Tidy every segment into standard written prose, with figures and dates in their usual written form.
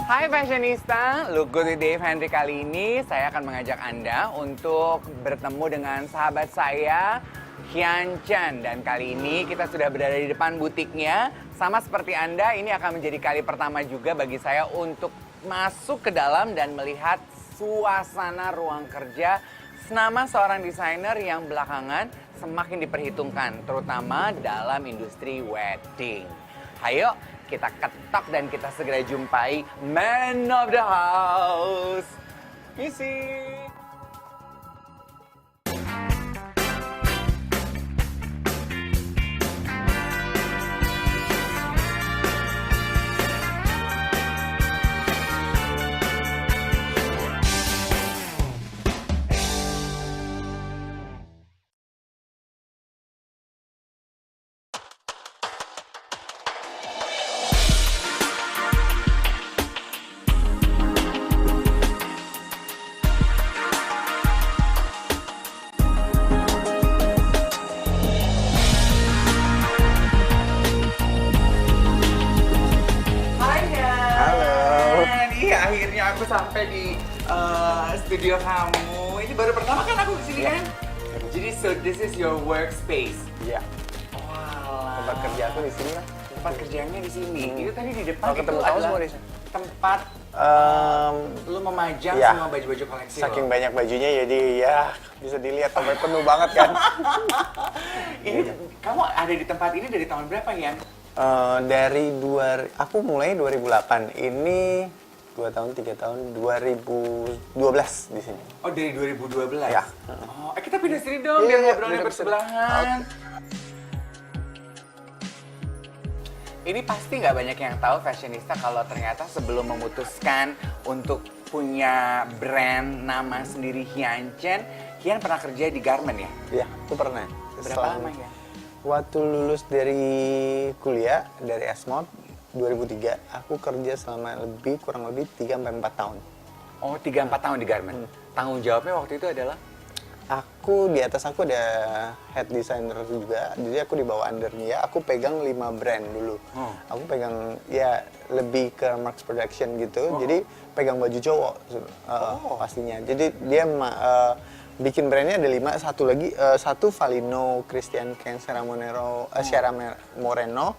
Hai fashionista, Look Good with Dave Henry kali ini saya akan mengajak Anda untuk bertemu dengan sahabat saya, Hyun Chan. Dan kali ini kita sudah berada di depan butiknya. Sama seperti Anda, ini akan menjadi kali pertama juga bagi saya untuk masuk ke dalam dan melihat suasana ruang kerja senama seorang desainer yang belakangan semakin diperhitungkan, terutama dalam industri wedding. Ayo, kita ketok dan kita segera jumpai man of the house, Missy. Akhirnya aku sampai di studio kamu. Ini baru pertama kan aku kesini kan? Jadi so this is your workspace. Iya. Wow. Tempat kerja aku di sini lah. Tempat kerjanya di sini. Itu tadi di depan Kalau itu ketemu kamu adalah semua di sini. tempat lu memajang Iya. semua baju-baju koleksi Saking lo. banyak bajunya jadi ya bisa dilihat sampai penuh banget kan. Ini kamu ada di tempat ini dari tahun berapa, Yan? Aku mulai 2008. Ini 2 tahun, 3 tahun, 2012 di sini. Oh, dari 2012? Ya. Oh, kita pindah sini dong, biar Iya, ngobrolnya duduk bersebelahan. Ini pasti nggak banyak yang tahu fashionista kalau ternyata sebelum memutuskan untuk punya brand nama sendiri Hyun Chan, Hyun pernah kerja di garment ya? Iya, aku pernah. Berapa lama ya? Waktu lulus dari kuliah, dari Esmod, 2003, aku kerja selama kurang lebih 3-4 tahun. Oh, 3-4 tahun di garment. Tanggung jawabnya waktu itu adalah? Di atas aku ada head designer juga, jadi aku di bawah under dia. Aku pegang 5 brand dulu. Aku pegang ya lebih ke Marks Production gitu, jadi pegang baju cowok pastinya. Jadi dia bikin brandnya ada 5, satu Valino, Christian Kane, Sierra Moreno,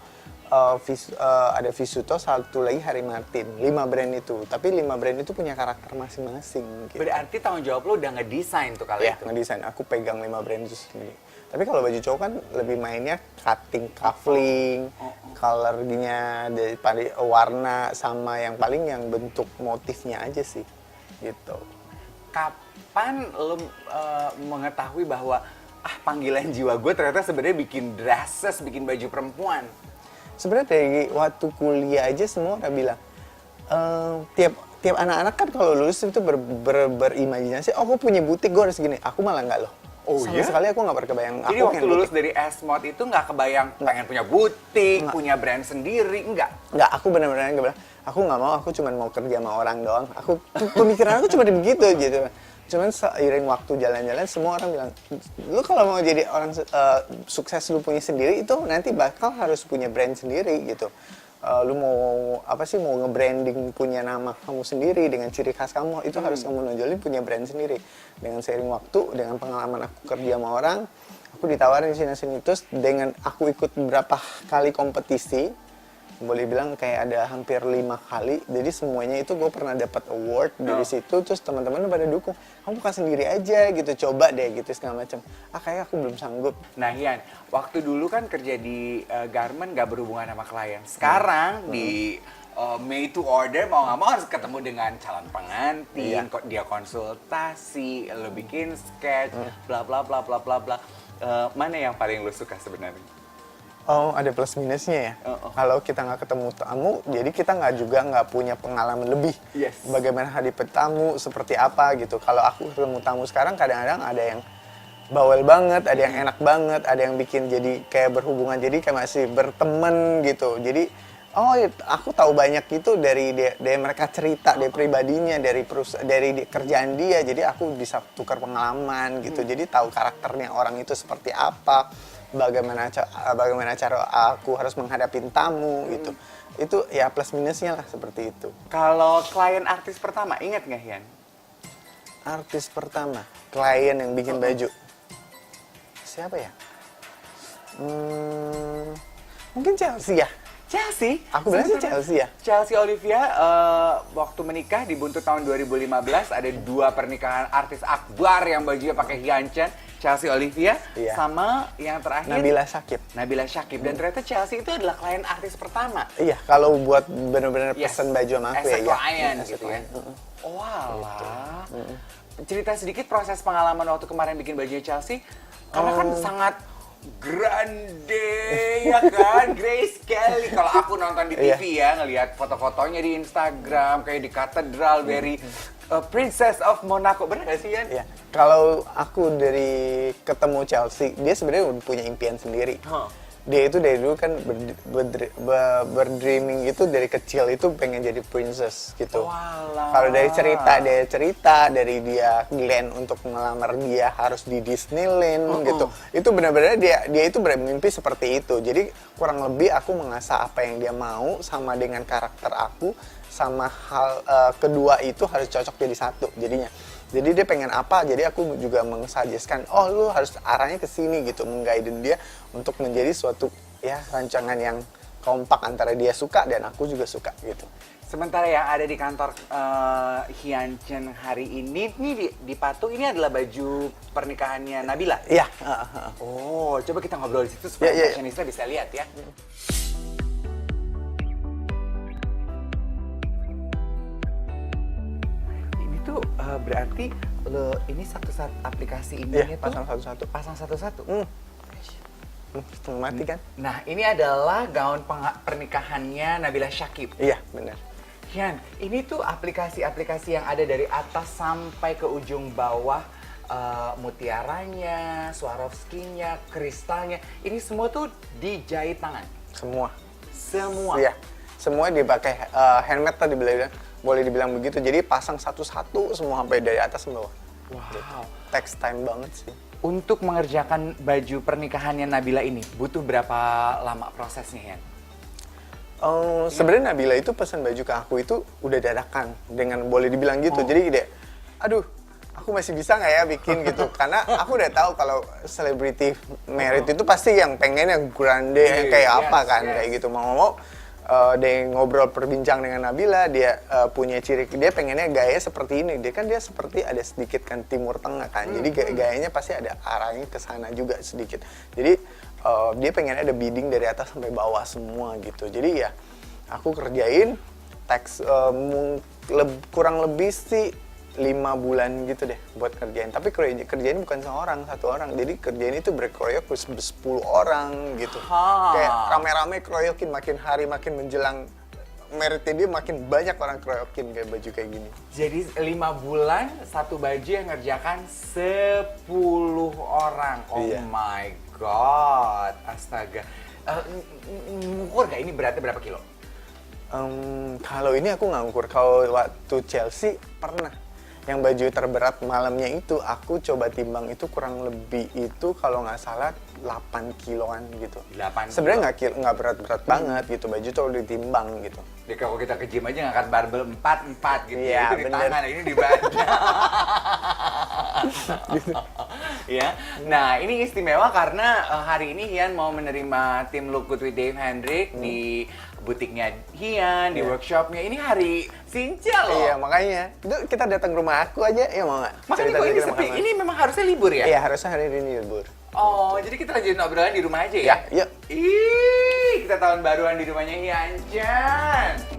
ada Visuto, satu lagi Harry Martin. 5 brand itu, tapi 5 brand itu punya karakter masing-masing. Gitu. Berarti tanggung jawab lo udah ngedesain tuh kali Ya, itu? ngedesain. Aku pegang 5 brand itu sendiri. Tapi kalau baju cowok kan lebih mainnya cutting, cuffling, colornya, dari warna, sama yang paling yang bentuk motifnya aja sih. Gitu. Kapan lo mengetahui bahwa panggilan jiwa gue ternyata sebenarnya bikin dresses, bikin baju perempuan? Sebenarnya dari waktu kuliah aja semua udah bilang, tiap anak-anak kan kalau lulus itu berimajinasi, oh aku punya butik, gue harus gini. Aku malah nggak loh. Oh sama iya? sekali aku nggak berkebayang. Jadi aku waktu lulus dari Esmod itu nggak kebayang pengen punya butik, punya brand sendiri, enggak? Nggak, aku benar-benar nggak bilang, aku nggak mau, aku cuma mau kerja sama orang doang. Pemikiran aku cuma begitu gitu. Cuman seiring waktu jalan-jalan, semua orang bilang, lu kalau mau jadi orang sukses lu punya sendiri, itu nanti bakal harus punya brand sendiri gitu. Lu mau mau nge-branding punya nama kamu sendiri dengan ciri khas kamu, itu harus kamu nonjolin punya brand sendiri. Dengan seiring waktu, dengan pengalaman aku kerja sama orang, aku ditawarin sini-sini, terus dengan aku ikut beberapa kali kompetisi, boleh bilang kayak ada hampir 5 kali, jadi semuanya itu gue pernah dapat award dari situ. Terus teman-teman pada dukung, kamu buka sendiri aja gitu, coba deh gitu segala macam. Kayak aku belum sanggup. Nah Hyun, waktu dulu kan kerja di garment gak berhubungan sama klien. Sekarang di made to order, mau nggak mau harus ketemu dengan calon pengantin, dia konsultasi, lo bikin sketch, bla bla bla bla bla bla. Mana yang paling lo suka sebenarnya? Oh, ada plus minusnya ya. Kalau kita nggak ketemu tamu, jadi kita nggak punya pengalaman lebih. Yes. Bagaimana hadapin tamu, seperti apa gitu. Kalau aku ketemu tamu sekarang, kadang-kadang ada yang bawel banget, ada yang enak banget, ada yang bikin jadi kayak berhubungan, jadi kayak masih berteman gitu. Jadi Oh, aku tahu banyak itu dari mereka cerita, dari pribadinya, dari kerjaan dia. Jadi aku bisa tukar pengalaman gitu. Jadi tahu karakternya orang itu seperti apa, bagaimana cara aku harus menghadapi tamu gitu. Itu ya plus minusnya lah seperti itu. Kalau klien artis pertama, ingat nggak Hian? Artis pertama, klien yang bikin baju. Siapa ya? Mungkin Chelsea ya. Chelsea? Aku bilang sih Chelsea ya. Chelsea Olivia waktu menikah di buntut tahun 2015 ada 2 pernikahan artis akbar yang bajunya pakai Hyunchan, Chelsea Olivia Iya. sama yang terakhir Nabila Shakib. Nabila Shakib. Dan ternyata Chelsea itu adalah klien artis pertama. Iya, kalau buat benar-benar Yes. pesen baju sama aku As a ya. client As a gitu ya. client. Oh walah. Cerita sedikit proses pengalaman waktu kemarin bikin bajunya Chelsea. Karena kan sangat grande ya kan, Grace Kelly. Kalau aku nonton di TV ya, ngelihat foto-fotonya di Instagram kayak di katedral, very Princess of Monaco. Bener gak sih Yan? Iya. Kalau aku dari ketemu Chelsea, dia sebenarnya udah punya impian sendiri. Dia itu dari dulu kan berdreaming itu dari kecil itu pengen jadi princess gitu. Walah. Kalau dari cerita dari dia Glenn untuk ngelamar dia harus di Disneyland gitu. Itu benar-benar dia itu bermimpi seperti itu. Jadi kurang lebih aku mengasah apa yang dia mau sama dengan karakter aku, sama hal kedua itu harus cocok jadi satu jadinya. Jadi dia pengen apa, jadi aku juga mengsuggestkan, oh lu harus arahnya ke sini gitu, mengguide dia untuk menjadi suatu ya rancangan yang kompak antara dia suka dan aku juga suka gitu. Sementara yang ada di kantor Hyunchan hari ini, nih di patung ini adalah baju pernikahannya Nabila. Iya. Oh, coba kita ngobrol di situ supaya fashionista bisa lihat ya. Berarti lo ini satu-satu aplikasi ini Iya, pasang satu-satu. Pasang satu-satu. Setengah mati kan? Nah, ini adalah gaun pernikahannya Nabila Shakib. Iya, benar. Hian, ini tuh aplikasi-aplikasi yang ada dari atas sampai ke ujung bawah, mutiaranya, Swarovski-nya, kristalnya, ini semua tuh dijahit tangan. Semua. Iya, semua dipakai handmade tadi boleh dibilang begitu. Jadi pasang satu-satu semua sampai dari atas ke bawah. Wow. Takes time banget sih. Untuk mengerjakan baju pernikahannya Nabila ini, butuh berapa lama prosesnya, Hian? Sebenarnya Nabila itu pesan baju ke aku itu udah dadakan, dengan boleh dibilang gitu. Jadi dia, aduh, aku masih bisa nggak ya bikin gitu? Karena aku udah tahu kalau celebrity married itu pasti yang pengennya grande, yang kayak apa kan, kayak gitu. Mau dia ngobrol perbincang dengan Nabila, dia punya ciri, dia pengennya gaya seperti ini. Dia seperti ada sedikit kan Timur Tengah kan, jadi gayanya pasti ada arahnya ke sana juga sedikit. Jadi dia pengen ada bidding dari atas sampai bawah semua gitu. Jadi ya aku kerjain teks kurang lebih sih 5 bulan gitu deh buat kerjain. Tapi kerjain bukan satu orang. Jadi kerjain itu berkeroyok 10 orang gitu. Kayak rame-rame keroyokin, makin hari makin menjelang meritnya dia makin banyak orang keroyokin kayak baju kayak gini. Jadi 5 bulan satu baju yang ngerjakan 10 orang. Oh Iya. my god, astaga. Ngukur nggak ini beratnya berapa kilo? Kalau ini aku nggak ngukur. Kalau waktu Chelsea pernah. Yang baju terberat malamnya itu aku coba timbang itu kurang lebih itu kalau nggak salah 8 kiloan gitu. 8 Sebenarnya nggak berat-berat banget gitu, baju tuh ditimbang gitu. Jadi kalau kita ke gym aja ngangkat barbel 4 gitu. Iya, Itu di bener. tangan, ini di badan. Ya. Nah, ini istimewa karena hari ini Hian mau menerima tim Look Good with Dave Hendrik di butiknya Hian, di workshopnya. Ini hari Sinca loh. Iya, makanya. Itu kita datang rumah aku aja, ya mau nggak? Makanya kok ini sepi, ini memang harusnya libur ya? Iya, harusnya hari ini libur. Oh, jadi kita lanjutin obrolan di rumah aja ya? Ya, yuk. Ih, kita tahun baruan di rumahnya Hyunchan.